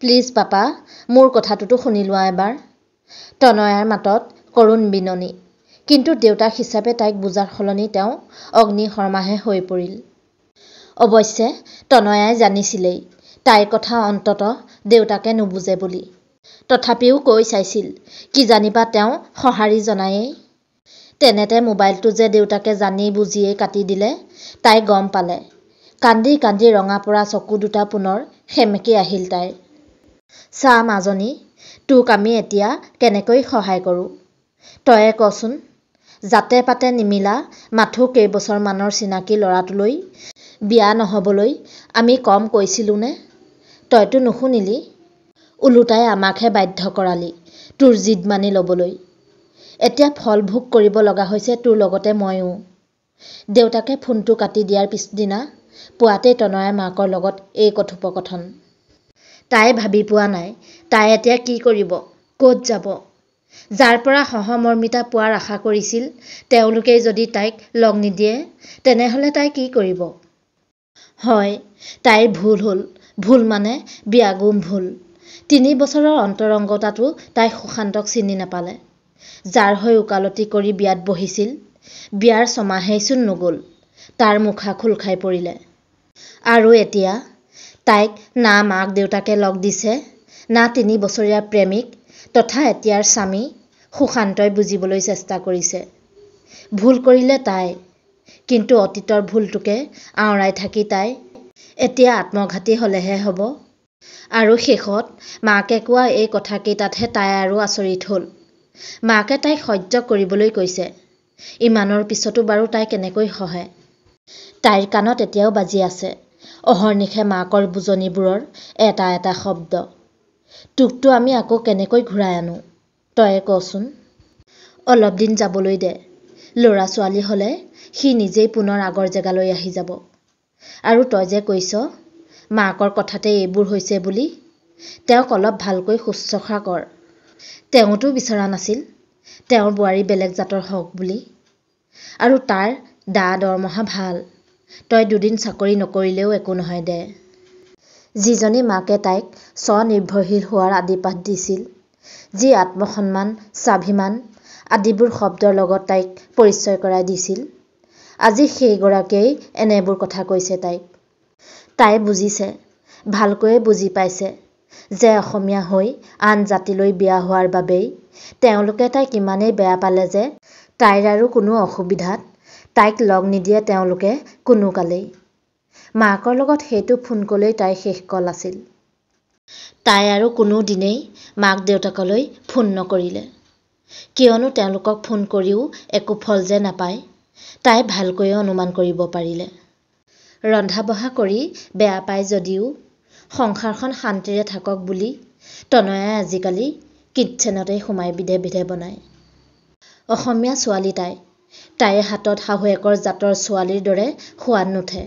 Please papa, মোৰ কথাটোতো শুনি লোৱা এবাৰ। তনয়াৰ মাতত কৰুণ বিননি। কিন্তু দেউতাক হিচাপে তাইক বুজাৰ সলনি তেওঁ অগ্নি শৰ্মাহে হৈ পৰিল। অৱশ্যে তনয়াই জানিছিলেই তাইৰ কথা অন্ততঃ দেউতাকে নুবুজে বুলি। তথাপিও কৈ চাইছিল, কিজানিবা তেওঁ সঁহাৰি জনায়েই। তেনেতে মোবাইলটো যে দেউতাকে জানি বুজিয়েই কাটি দিলে তাই গম পালে। কান্দি কান্দি ৰঙা পৰা চকু দুটা পুনৰ সেমেকি আহিল তাইৰ। চা মাজনী, তোক আমি এতিয়া কেনেকৈ সহায় কৰোঁ, তয়ে কচোন। জাতে পাতে নিমিলা মাথো কেইবছৰমানৰ চিনাকি ল'ৰাটোলৈ বিয়া নহ'বলৈ আমি কম কৈছিলোঁনে? তইতো নুশুনিলি। ওলোটাই আমাকহে বাধ্য কৰালি তোৰ জিদ মানি ল'বলৈ। এতিয়া ফল ভোগ কৰিব লগা হৈছে তোৰ লগতে ময়ো। দেউতাকে ফোনটো কাটি দিয়াৰ পিছদিনা পুৱাতেই তনয়াৰ মাকৰ লগত এই কথোপকথন। তাই ভাবি পোৱা নাই তাই এতিয়া কি কৰিব, ক'ত যাব। যাৰ পৰা সহমৰ্মিতা পোৱাৰ আশা কৰিছিল তেওঁলোকেই যদি তাইক লগ নিদিয়ে তেনেহ'লে তাই কি কৰিব? হয়, তাইৰ ভুল হ'ল, ভুল মানে বিয়াগোম ভুল। 3 বছৰৰ অন্তৰংগতাতো তাই সুশান্তক চিনি নাপালে। যাৰ হৈ ওকালতি কৰি বিয়াত বহিছিল, বিয়াৰ ছমাহেইচোন নগ'ল তাৰ মুখা খোল খাই পৰিলে। আৰু এতিয়া তাইক না মাক দেউতাকে লগ দিছে, না 3 বছৰীয়া প্ৰেমিক তথা এতিয়াৰ স্বামী সুশান্তই বুজিবলৈ চেষ্টা কৰিছে। ভুল কৰিলে তাই, কিন্তু অতীতৰ ভুলটোকে আওৰাই থাকি তাই এতিয়া আত্মঘাতী হ'লেহে হ'ব। আৰু শেষত মাকে কোৱা এই কথাকেইটাতহে তাই আৰু আচৰিত হ'ল। মাকে তাইক সহ্য কৰিবলৈ কৈছে। ইমানৰ পিছতো বাৰু তাই কেনেকৈ সহে? তাইৰ কাণত এতিয়াও বাজি আছে অহৰ্নিশে মাকৰ বুজনিবোৰৰ এটা এটা শব্দ। তোকতো আমি আকৌ কেনেকৈ ঘূৰাই আনো, তয়ে কচোন। অলপ দিন যাবলৈ দে। ল'ৰা ছোৱালী হ'লে সি নিজেই পুনৰ আগৰ জেগালৈ আহি যাব। আৰু তই যে কৈছ মাকৰ কথাতে এইবোৰ হৈছে বুলি, তেওঁক অলপ ভালকৈ শুশ্ৰূষা কৰ। তেওঁতো বিচৰা নাছিল তেওঁৰ বোৱাৰী বেলেগ জাতৰ হওক বুলি। আৰু তাৰ দৰমহা ভাল, তই 2 দিন চাকৰি নকৰিলেও একো নহয় দে। যিজনী মাকে তাইক স্বনিৰ্ভৰশীল হোৱাৰ আদিপাঠ দিছিল, যি আত্মসন্মান, স্বাভিমান আদিবোৰ শব্দৰ লগত তাইক পৰিচয় কৰাই দিছিল, আজি সেইগৰাকীয়েই এনেবোৰ কথা কৈছে তাইক। তাই বুজিছে, ভালকৈয়ে বুজি পাইছে যে অসমীয়া হৈ আন জাতিলৈ বিয়া হোৱাৰ বাবেই তেওঁলোকে তাইক ইমানেই বেয়া পালে যে তাইৰ আৰু কোনো অসুবিধাত তাইক লগ নিদিয়ে তেওঁলোকে কোনো কালেই। মাকৰ লগত সেইটো ফোন কলেই তাইৰ শেষ কল আছিল। তাই আৰু কোনো দিনেই মাক দেউতাকলৈ ফোন নকৰিলে। কিয়নো তেওঁলোকক ফোন কৰিও একো ফল যে নাপায় তাই ভালকৈয়ে অনুমান কৰিব পাৰিলে। ৰন্ধা বঢ়া কৰি বেয়া পায় যদিও সংসাৰখন শান্তিৰে থাকক বুলি তনয়াই আজিকালি কিটচেনতেই সোমাই বিধে বিধে বনায়। অসমীয়া ছোৱালী তাইৰ হাতত শাহুৱেকৰ জাতৰ ছোৱালীৰ দৰে সোৱাদ নুঠে।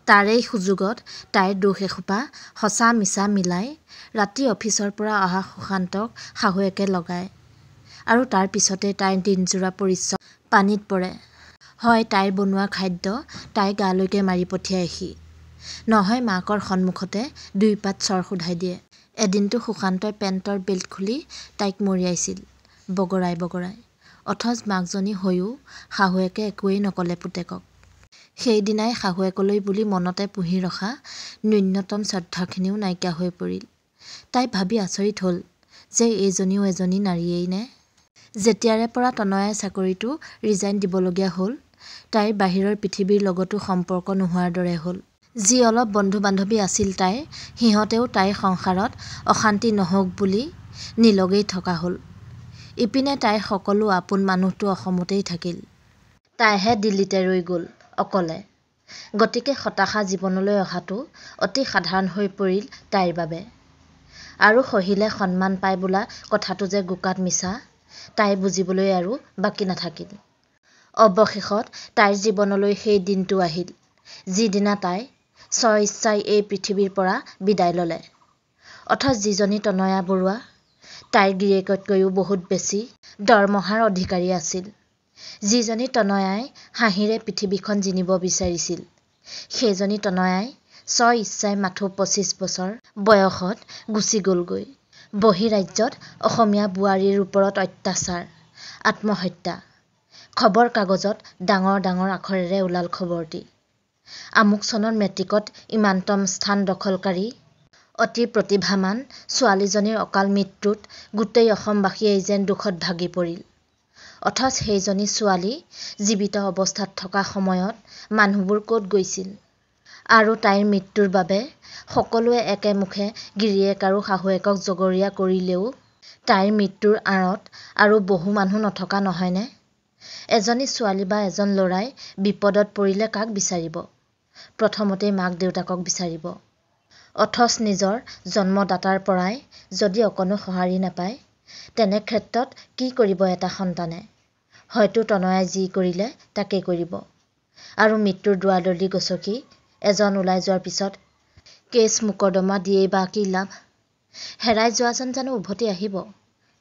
তাৰেই সুযোগত তাইৰ দোষ এসোপা সঁচা মিছা মিলাই ৰাতি অফিচৰ পৰা অহা সুশান্তক শাহুৱেকে লগায়। আৰু তাৰ পিছতে তাইৰ দিনযোৰা পৰিশ্ৰম পানীত পৰে। হয় তাইৰ বনোৱা খাদ্য তাইৰ গালৈকে মাৰি পঠিয়াই সি, নহয় মাকৰ সন্মুখতে 2 পাত চৰ শোধাই দিয়ে। এদিনটো সুশান্তই পেণ্টৰ বেল্ট খুলি তাইক মৰিয়াইছিল বগৰাই বগৰাই। অথচ মাকজনী হৈও শাহুৱেকে একোৱেই নকলে পুতেকক। সেইদিনাই শাহুৱেকলৈ বুলি মনতে পুহি ৰখা ন্যূনতম শ্ৰদ্ধাখিনিও নাইকিয়া হৈ পৰিল। তাই ভাবি আচৰিত হ'ল যে এইজনীও এজনী নাৰীয়েই নে? যেতিয়াৰে পৰা তনয়াই চাকৰিটো ৰিজাইন দিবলগীয়া হ'ল, তাইৰ বাহিৰৰ পৃথিৱীৰ লগতো সম্পৰ্ক নোহোৱাৰ দৰে হ'ল। যি অলপ বন্ধু বান্ধৱী আছিল তাইৰ, সিহঁতেও তাইৰ সংসাৰত অশান্তি নহওক বুলি নিলগেই থকা হ'ল। ইপিনে তাইৰ সকলো আপোন মানুহটো অসমতেই থাকিল। তাইহে দিল্লীতে ৰৈ গ'ল অকলে। গতিকে হতাশা জীৱনলৈ অহাটো অতি সাধাৰণ হৈ পৰিল তাইৰ বাবে। আৰু সহিলে সন্মান পায় বোলা কথাটো যে গোকাত মিছা তাই বুজিবলৈ আৰু বাকী নাথাকিল। অৱশেষত তাইৰ জীৱনলৈ সেই দিনটো আহিল যিদিনা তাই স্বইচ্ছাই এই পৃথিৱীৰ পৰা বিদায় ল'লে। অথচ যিজনী তনয়া বৰুৱা তাইৰ গিৰিয়েকতকৈও বহুত বেছি দৰমহাৰ অধিকাৰী আছিল, যিজনী তনয়াই হাঁহিৰে পৃথিৱীখন জিনিব বিচাৰিছিল, সেইজনী তনয়াই স্বইচ্ছাই মাথো 25 বছৰ বয়সত গুচি গ'লগৈ। বহিৰাজ্যত অসমীয়া বোৱাৰীৰ ওপৰত অত্যাচাৰ, আত্মহত্যা। খবৰ কাগজত ডাঙৰ ডাঙৰ আখৰেৰে ওলাল খবৰটি। আমুক চনত মেট্ৰিকত ইমানতম স্থান দখলকাৰী অতি প্ৰতিভাৱান ছোৱালীজনীৰ অকাল মৃত্যুত গোটেই অসমবাসীয়েই যেন দুখত ভাগি পৰিল। অথচ সেইজনী ছোৱালী জীৱিত অৱস্থাত থকা সময়ত মানুহবোৰ ক'ত গৈছিল? আৰু তাইৰ মৃত্যুৰ বাবে সকলোৱে একেমুখে গিৰিয়েক আৰু শাহুৱেকক জগৰীয়া কৰিলেও তাইৰ মৃত্যুৰ আঁৰত আৰু বহু মানুহ নথকা নহয়নে? এজনী ছোৱালী বা এজন ল'ৰাই বিপদত পৰিলে কাক বিচাৰিব? প্ৰথমতেই মাক দেউতাকক বিচাৰিব। অথচ নিজৰ জন্মদাতাৰ পৰাই যদি অকণো সঁহাৰি নাপায়, তেনে ক্ষেত্ৰত কি কৰিব এটা সন্তানে? হয়তো তনয়াই যি কৰিলে তাকেই কৰিব। আৰু মৃত্যুৰ দুৱাৰদলি গছকি এজন ওলাই যোৱাৰ পিছত কেছ মোকৰ্দমা দিয়েই বা কি লাভ? হেৰাই যোৱাজন জানো উভতি আহিব?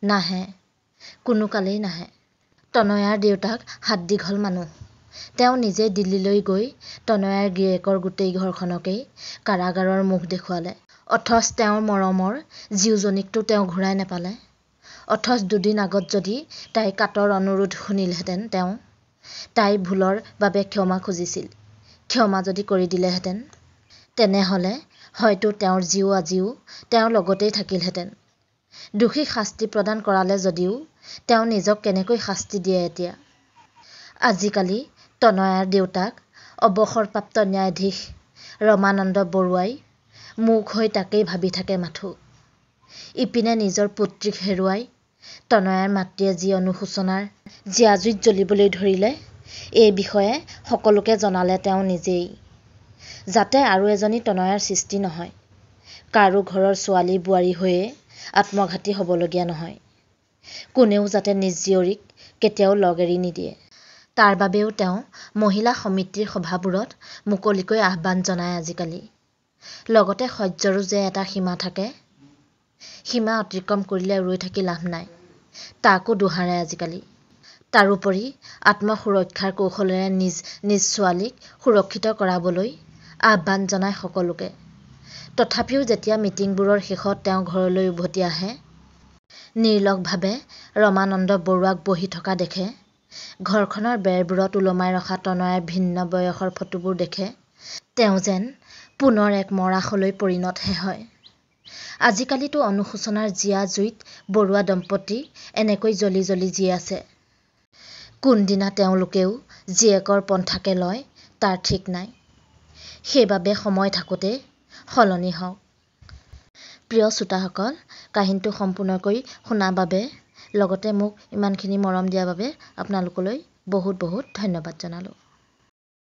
নাহে, কোনো কালেই নাহে। তনয়াৰ দেউতাক হাত দীঘল মানুহ। তেওঁ নিজেই দিল্লীলৈ গৈ তনয়াৰ গিৰিয়েকৰ গোটেই ঘৰখনকেই কাৰাগাৰৰ মুখ দেখুৱালে। অথচ তেওঁৰ মৰমৰ জীউজনীকতো তেওঁ ঘূৰাই নেপালে। অথচ দুদিন আগত যদি তাইৰ কাতৰ অনুৰোধ শুনিলহেঁতেন, তেওঁ তাইৰ ভুলৰ বাবে ক্ষমা খুজিছিল। ক্ষমা যদি কৰি দিলেহেঁতেন, তেনেহ'লে হয়তো তেওঁৰ জীউ আজিও তেওঁৰ লগতেই থাকিলহেঁতেন। দোষীক শাস্তি প্ৰদান কৰালে যদিও তেওঁ নিজক কেনেকৈ শাস্তি দিয়ে এতিয়া? আজিকালি তনয়াৰ দেউতাক অৱসৰপ্ৰাপ্ত ন্যায়াধীশ ৰমানন্দ বৰুৱাই মুখ হৈ তাকেই ভাবি থাকে মাথো। ইপিনে নিজৰ পুত্ৰীক হেৰুৱাই তনয়াৰ মাতৃয়ে যি অনুশোচনাৰ জীয়াজুইত জ্বলিবলৈ ধৰিলে, এই বিষয়ে সকলোকে জনালে তেওঁ নিজেই। যাতে আৰু এজনী তনয়াৰ সৃষ্টি নহয়, কাৰো ঘৰৰ ছোৱালী বোৱাৰী হৈয়ে আত্মঘাতী হ'বলগীয়া নহয়। কোনেও যাতে নিজ জীয়ৰীক কেতিয়াও লগ এৰি নিদিয়ে, তাৰ বাবেও তেওঁ মহিলা সমিতিৰ সভাবোৰত মুকলিকৈ আহ্বান জনায় আজিকালি। লগতে সহ্যৰো যে এটা সীমা থাকে, সীমা অতিক্ৰম কৰিলে ৰৈ থাকি লাভ নাই, তাকো দোহাৰে আজিকালি। তাৰোপৰি আত্মসুৰক্ষাৰ কৌশলেৰে নিজ নিজ ছোৱালীক সুৰক্ষিত কৰাবলৈ আহ্বান জনায় সকলোকে। তথাপিও যেতিয়া মিটিংবোৰৰ শেষত তেওঁ ঘৰলৈ উভতি আহে, নিৰ্লগভাৱে ৰমানন্দ বৰুৱাক বহি থকা দেখে, ঘৰখনৰ বেৰবোৰত ওলমাই ৰখা তনয়াৰ ভিন্ন বয়সৰ ফটোবোৰ দেখে, তেওঁ যেন পুনৰ এক মৰাশলৈ পৰিণতহে হয়। আজিকালিতো অনুশোচনাৰ জীয়া জুইত বৰুৱা দম্পতী এনেকৈ জ্বলি জ্বলি জীয়াই আছে। কোনদিনা তেওঁলোকেও জীয়েকৰ পন্থাকে লয় তাৰ ঠিক নাই। সেইবাবে সময় থাকোঁতে সলনি হওক। প্ৰিয় শ্ৰোতাসকল, কাহিনীটো সম্পূৰ্ণকৈ শুনাৰ বাবে লগতে মোক ইমানখিনি মৰম দিয়াৰ বাবে আপোনালোকলৈ বহুত বহুত ধন্যবাদ জনালোঁ।